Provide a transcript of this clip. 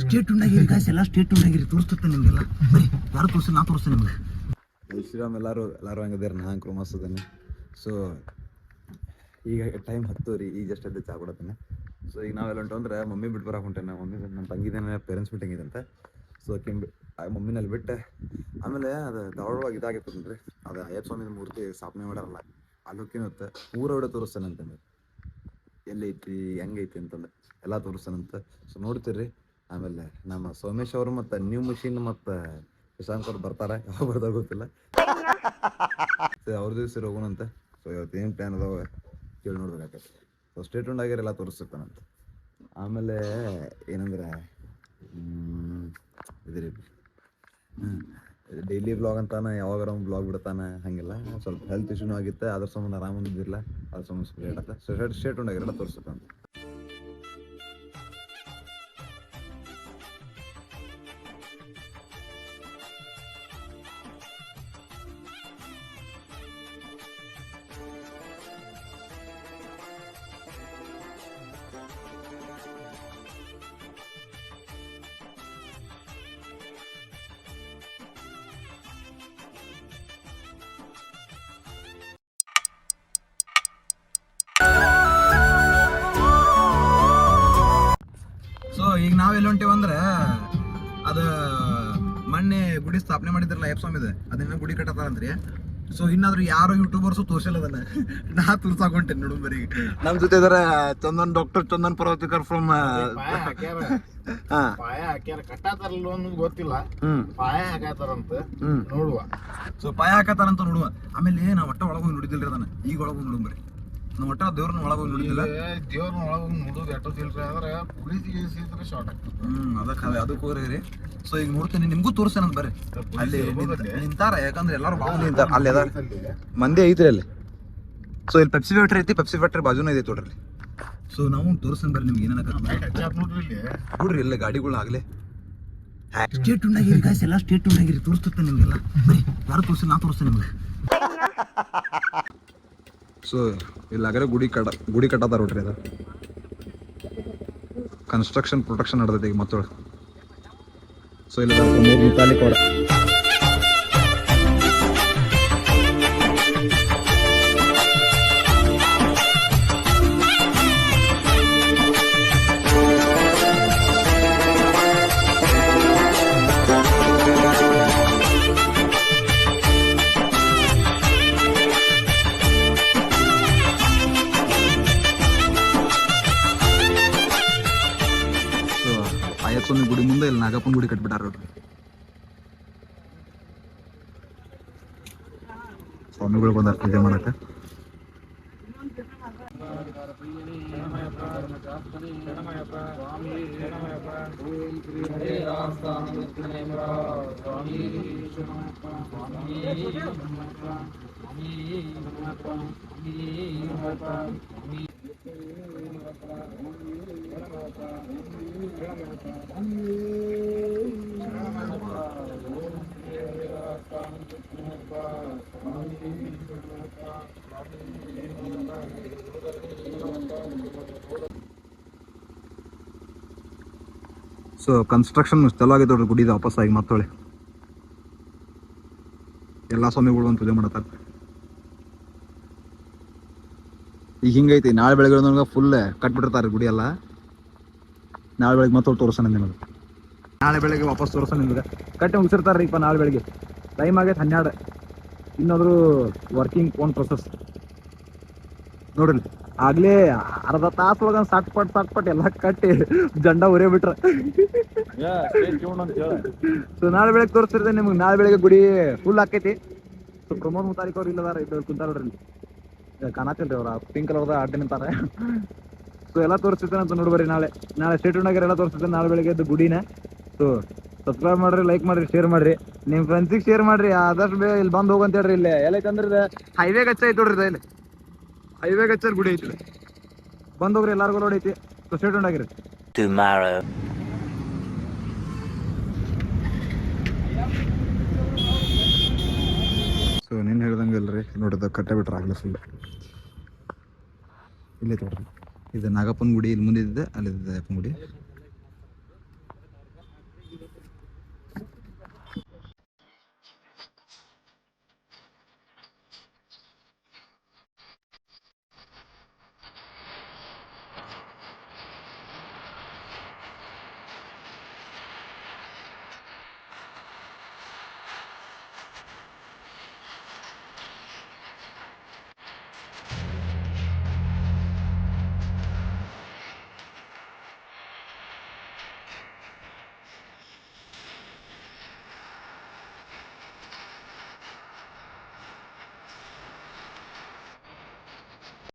State ಉಂಡಾಗಿರಿ guys, ಎಲ್ಲ state ಉಂಡಾಗಿರಿ. ತೋರಿಸ್ತೇನೆ ನಿಮಗೆಲ್ಲ. ಬರೀ ಯಾರು ತೋರಿಸಿ, ನಾ ತೋರಿಸ್ತೇನೆ ನಿಮ್ಗೆ. ಶ್ರೀರಾಮ್ ಎಲ್ಲರೂ ಹಂಗದೇರಿ, ನಾ ಅಂಕರು ಮಸ್ತದೇನೆ. ಸೊ ಈಗ ಟೈಮ್ 10 ರೀ, ಈಗ ಜಸ್ಟ್ ಎದ್ದು ಚಾ ಕೊಡತ್ತೇನೆ. ಸೊ ಈಗ ನಾವೆಲ್ಲ ಹೊಂಟು ಅಂದ್ರೆ ಮಮ್ಮಿ ಬಿಟ್ಟು ಬರೋಕೆ ಹೊಂಟೇನೆ. ಮಮ್ಮಿ ನಮ್ಮ ತಂಗಿದೇನೆ ಪೇರೆಂಟ್ಸ್ ಮೀಟಿಂಗ್ ಇದೆ ಅಂತ. ಸೊ ಮಮ್ಮಿನಲ್ಲಿ ಬಿಟ್ಟೆ ಆಮೇಲೆ ಅದು ಧಾರವಾಡವಾಗಿ ಇದಾಗಿರ್ತದೆ ಅದು ಅಯ್ಯಪ್ಪ ಸ್ವಾಮಿ ಮೂರ್ತಿ ಸ್ಥಾಪನೆ ಮಾಡಾರಲ್ಲ, ಅಲ್ಲಿ ಹೋಗ್ಕಿನತ್ತೆ ಊರ ಹೊಡೆ ತೋರಿಸ್ತಾನೆ ಅಂತಂದ್ರೆ ಎಲ್ಲೈತಿ ಹೆಂಗೈತಿ ಅಂತಂದು ಎಲ್ಲ ತೋರಿಸ್ತಾನಂತ. ಸೊ ನೋಡ್ತೀರಿ. ಆಮೇಲೆ ನಮ್ಮ ಸೋಮೇಶ್ ಅವರು ಮತ್ತು ನ್ಯೂ ಮಷೀನ್ ಮತ್ತು ಶಶಾಂಕ್ ಅವ್ರು ಬರ್ತಾರೆ, ಯಾವಾಗ ಬರ್ತಾರೆ ಗೊತ್ತಿಲ್ಲ. ಸೊ ಅವ್ರ ದಿವಸ ಹೋಗೋಣಂತೆ. ಸೊ ಇವತ್ತು ಏನು ಪ್ಲ್ಯಾನ್ ಅದಾವ ಕೇಳಿ ನೋಡ್ಬೇಕಾಗತ್ತೆ. ಸೊ ಸ್ಟೇಟ್ ಉಂಡಾಗ್ಯಾರ ಎಲ್ಲ ತೋರಿಸ್ತಿರ್ತಾನಂತ. ಆಮೇಲೆ ಏನಂದ್ರೆ ಇದ್ರಿ ಡೈಲಿ ಬ್ಲಾಗ್ ಅಂತಾನೆ, ಯಾವಾಗಾರ ಒಂದು ಬ್ಲಾಗ್ ಬಿಡ್ತಾನೆ, ಹಾಗೆಲ್ಲ ಸ್ವಲ್ಪ ಹೆಲ್ತ್ ಇಶ್ಯೂನೂ ಆಗಿತ್ತೆ. ಅದ್ರ ಸಂಬಂಧ ಆರಾಮಿದ್ದಿಲ್ಲ, ಅದ್ರ ಸಂಬಂಧ ಲೇಟ್ ಆಗ್ತದೆ. ಸೊ ಸ್ಟೇಟ್ ಉಂಡಾಗ್ಯಾರ ತೋರಿಸ್ತಾನೆ. ಸೊ ಈಗ ನಾವೆಲ್ಲ ಹೊಂಟೇವಂದ್ರೆ ಅದು ಮೊನ್ನೆ ಗುಡಿ ಸ್ಥಾಪನೆ ಮಾಡಿದ್ರಲ್ಲ ಅಯ್ಯಪ್ಪ ಸ್ವಾಮಿದೆ, ಅದನ್ನ ಗುಡಿ ಕಟ್ಟತಾರಂತ್ರಿ. ಸೊ ಇನ್ನಾದ್ರೂ ಯಾರು ಯೂಟ್ಯೂಬರ್ಸು ತೋರ್ಸಲ್ಲ ಅದನ್ನ, ನಾ ತೋರ್ಸಾಕೊಂಟೇನೆ ನೋಡುಂಬರಿ. ನಮ್ಮ ಜೊತೆ ಇದಾರೆ ಚಂದನ್, ಡಾಕ್ಟರ್ ಚಂದನ್ ಪರ್ವತಿಕರ್ ಫ್ರಮ್ ಗೊತ್ತಿಲ್ಲ, ಪಾಯ ಹಾಕತಾರಂತ ನೋಡುವ. ಸೊ ಪಾಯ ಹಾಕತಾರಂತ ನೋಡುವ. ಆಮೇಲೆ ನಾವ್ ಒಟ್ಟ ಒಳಗೋಗಿ ನೋಡಿದಿಲ್ರಿ ಅದನ್ನ, ಈಗ ಒಳಗೋಗಿ ನೋಡುಂಬರಿ. ನಾವು ಒಟ್ಟ ದೇವ್ರನ್ನ ಒಳಗೋಗಿ ನೋಡಿದಿಲ್ಲ. ದೇವ್ರನ್ನ ಒಳಗೋಗಿ ನೋಡೋದು ಎಷ್ಟೊತ್ತಿಲ್ರಿ, ಆದ್ರೆ ಪೊಲೀಸ್ ಶಾರ್ಟ್ ಆಗ್ತದೆ, ಅದಕ್ಕೆ ಹೋಗ್ರಿ. ಸೊ ಈಗ ನೋಡ್ತೇನೆ, ನಿಮ್ಗೂ ತೋರಿಸ್ತೇನೆ ಅಂತ ಬರ್ರಿ. ಅಲ್ಲಿ ನಿಂತಾರ, ಯಾಕಂದ್ರೆ ಎಲ್ಲಾರು ಬಾವು ನಿಂತಾರ. ಅಲ್ಲಿ ಅದ ಮಂದಿ ಐತ್ರಿ ಅಲ್ಲಿ. ಸೊ ಇಲ್ಲಿ ಪೆಪ್ಸಿ ಫ್ಯಾಕ್ಟ್ರಿ ಐತಿ, ಪೆಪ್ಸಿ ಫ್ಯಾಕ್ಟ್ರಿ ಬಾಜುನ ಐತಿ ನೋಡ್ರಿ. ಸೊ ನಾವು ತೋರಿಸ್ತೇನೆ ಬರ್ರಿ ನಿಮ್ಗೆ ಏನೇನ ನೋಡ್ರಿ. ಇಲ್ಲ ಗಾಡಿಗಳು ಆಗ್ಲೇ ಸ್ಟೇಟ್ ಉಂಡಾಗಿರಿ ಗಾಯ್ಸ್, ಎಲ್ಲ ಸ್ಟೇಟ್ ಉಂಡಾಗಿರಿ. ತೋರಿಸ್ತೇನೆ ನಿಮ್ಗೆಲ್ಲ. ಬರೀ ಯಾರು ತೋರಿಸಿ, ನಾ ತೋರಿಸ್ತೇನೆ ನಿಮ್ಗೆ. ಸೊ ಇಲ್ಲಾಗ್ರೆ ಗುಡಿ ಕಟ್ಟತಾರ ನೋಡ್ರಿ. ಅದ ಕನ್ಸ್ಟ್ರಕ್ಷನ್ ಪ್ರೊಟೆಕ್ಷನ್ ನಡೆದೈತಿ ಈಗ ಮತ್ತೊಳಗೆ. ಸೊ ಇಲ್ಲ ಮುತಾಲಿ ಕೊಡ ಸ್ವಾಮಿ ಗುಡಿ ಮುಂದೆ ಇಲ್ಲಿ ನಾಗಪ್ಪನ ಗುಡಿ ಕಟ್ಬಿಟ್ಟಾರ ನೋಡ್ರಿ. ಸ್ವಾಮಿಗಳು ಬಂದಾರ ಪೂಜೆ ಮಾಡಕ್ಕೆ. ಸೊ ಕನ್ಸ್ಟ್ರಕ್ಷನ್ ಚಲೋ ಆಗೈತೆ ನೋಡ್ರಿ ಗುಡಿದ ವಾಪಸ್ಸಾಗಿ ಮತ್ತೊಳೆ ಎಲ್ಲ ಸ್ವಾಮಿಗಳು ಬಂದು ಪೂಜೆ ಮಾಡತ್ತಾರ. ಈಗ ಹಿಂಗೈತಿ, ನಾಳೆ ಬೆಳಗ್ಗೆ ಫುಲ್ ಕಟ್ಬಿಟ್ಟಿರ್ತಾರೆ ಗುಡಿ ಎಲ್ಲ. ನಾಳೆ ಬೆಳಗ್ಗೆ ಮತ್ತೆ ತೋರಿಸೋಣ ನಿಮಗೆ. ನಾಳೆ ಬೆಳಗ್ಗೆ ವಾಪಸ್ ತೋರಿಸೋಣ ನಿಮ್ಗೆ. ಕಟ್ಟಿ ಮುಗಿಸಿರ್ತಾರೆ ಈಗ ನಾಳೆ ಬೆಳಗ್ಗೆ. ಟೈಮ್ ಆಗೈತೆ 12. ಇನ್ನಾದರೂ ವರ್ಕಿಂಗ್ ಓನ್ ಪ್ರೊಸೆಸ್ ನೋಡ್ರಿ. ಆಗ್ಲೇ ಅರ್ಧ ತಾಸು ಒಳಗ ಸಾಟ್ ಪಟ್ ಎಲ್ಲ ಕಟ್ಟಿ ಜಂಡ ಉರೇ ಬಿಟ್ರ. ಸೊ ನಾಳೆ ಬೆಳಗ್ಗೆ ತೋರಿಸ್ತಿರ್ತೇನೆ ನಿಮ್ಗೆ. ನಾಳೆ ಬೆಳಗ್ಗೆ ಗುಡಿ ಫುಲ್ ಆಕೈತಿ. ಸೊ ಪ್ರಮೋದ್ ಮುತಾರಿಕ್ ಅವ್ರು ಇಲ್ಲದಾರ, ಇದ್ದವ್ರು ಕುಂತಾರ ನೋಡ್ರಿ. ಕಾಣತಿಲ್ರಿ ಅವ್ರ ಪಿಂಕ್ ಕಲರ್ದ ಅಡ್ಡ ನಿಂತಾರ. ಸೊ ಎಲ್ಲ ತೋರಿಸ್ತಿರ್ತೇನೆ ಅಂತ ನೋಡ್ಬರಿ. ನಾಳೆ ಸ್ಟೇಟ್ ಉಂಡಾಗ ಎಲ್ಲ ತೋರಿಸ್ತಿರ್ತೇನೆ ನಾಳೆ ಬೆಳಗ್ಗೆ ಎದ್ದು ಗುಡಿನ. ಸೊ ಸಬ್ಸ್ಕ್ರೈಬ್ ಮಾಡ್ರಿ, ಲೈಕ್ ಮಾಡ್ರಿ, ಶೇರ್ ಮಾಡ್ರಿ, ನಿಮ್ ಫ್ರೆಂಡ್ಸಿಗೆ ಶೇರ್ ಮಾಡ್ರಿ. ಆದಷ್ಟು ಬೇಗ ಇಲ್ಲಿ ಬಂದು ಹೋಗಂತ ಹೇಳ್ರಿ. ಇಲ್ಲೇ ಎಲ್ಲೈತಂದ್ರೆ ಹೈವೇಗೆ ಹಚ್ಚ ಐತಿ ನೋಡ್ರಿ. ಇಲ್ಲಿ ಹೈವೇಗೆ ಹಚ್ಚಾರ ಗುಡಿ ಐತಿ, ಬಂದ್ ಹೋಗ್ರಿ ಎಲ್ಲಾರ್ಗು ನೋಡಿ ಐತಿ. So state ಉಂಡಾಗಿರಿ. ಸೊ ನೀನು ಹೇಳ್ದಂಗೆ ಅಲ್ರಿ ನೋಡಿದ ಕಟ್ಟೆ ಬಿಟ್ರೆ ಆಗಲಿ ಫುಲ್. ಇಲ್ಲೇ ತೋಡ್ರಿ, ಇದು ನಾಗಪ್ಪನ ಗುಡಿ ಇಲ್ಲಿ ಮುಂದಿದ್ದೆ, ಅಲ್ಲಿದ್ದ ಅಯ್ಯಪ್ಪನ ಗುಡಿ.